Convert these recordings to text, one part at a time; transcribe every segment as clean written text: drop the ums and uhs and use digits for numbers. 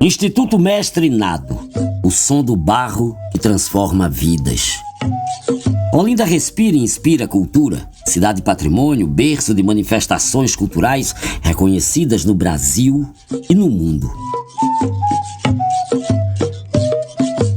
Instituto Mestre Nado, o som do barro que transforma vidas. Olinda respira e inspira cultura, cidade patrimônio, berço de manifestações culturais reconhecidas no Brasil e no mundo.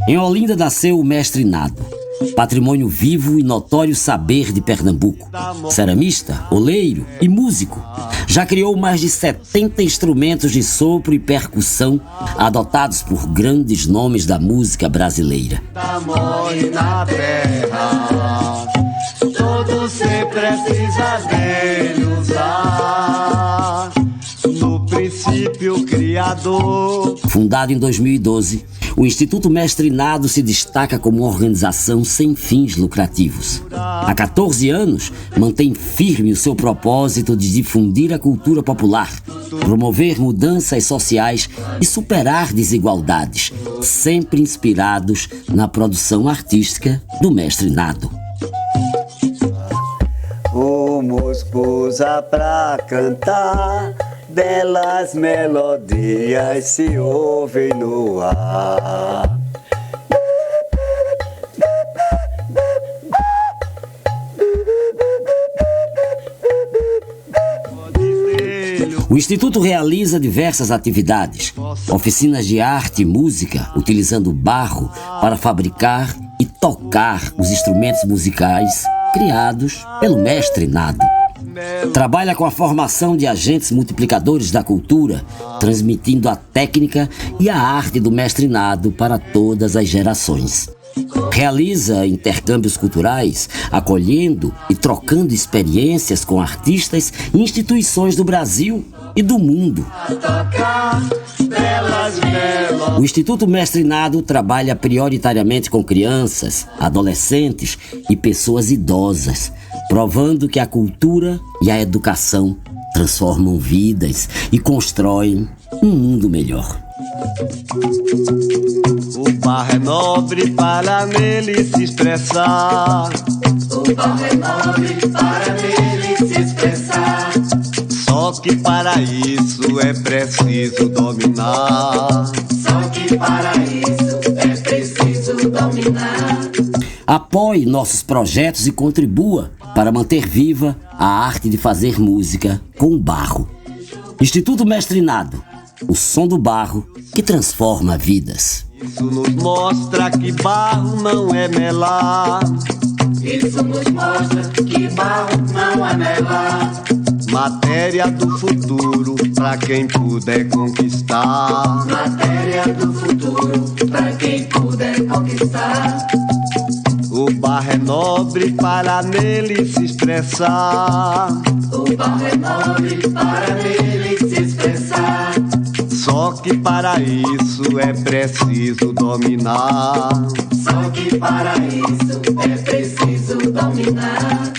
Em Olinda nasceu o Mestre Nado, patrimônio vivo e notório saber de Pernambuco. Ceramista, oleiro e músico. Já criou mais de 70 instrumentos de sopro e percussão adotados por grandes nomes da música brasileira. Amor na terra, todo cê precisa dele usar. No princípio criador. Fundado em 2012, o Instituto Mestre Nado se destaca como uma organização sem fins lucrativos. Há 14 anos, mantém firme o seu propósito de difundir a cultura popular, promover mudanças sociais e superar desigualdades, sempre inspirados na produção artística do Mestre Nado. O músico usa pra cantar, belas melodias se ouvem no ar. O Instituto realiza diversas atividades, oficinas de arte e música, utilizando barro para fabricar e tocar os instrumentos musicais criados pelo Mestre Nado. Trabalha com a formação de agentes multiplicadores da cultura, transmitindo a técnica e a arte do Mestre Nado para todas as gerações. Realiza intercâmbios culturais, acolhendo e trocando experiências com artistas e instituições do Brasil e do mundo. O Instituto Mestre Nado trabalha prioritariamente com crianças, adolescentes e pessoas idosas, provando que a cultura e a educação transformam vidas e constroem um mundo melhor. O barro é nobre para nele se expressar. O barro é nobre para nele se expressar. Só que para isso é preciso dominar. Só que para isso é preciso dominar. Apoie nossos projetos e contribua para manter viva a arte de fazer música com o barro. Instituto Mestre Nado, o som do barro que transforma vidas. Isso nos mostra que barro não é melar. Isso nos mostra que barro não é melar. Matéria do futuro pra quem puder conquistar. Matéria do futuro pra quem puder conquistar. O barro é nobre para nele se expressar. O barro é nobre para nele se expressar. Só que para isso é preciso dominar. Só que para isso é preciso dominar.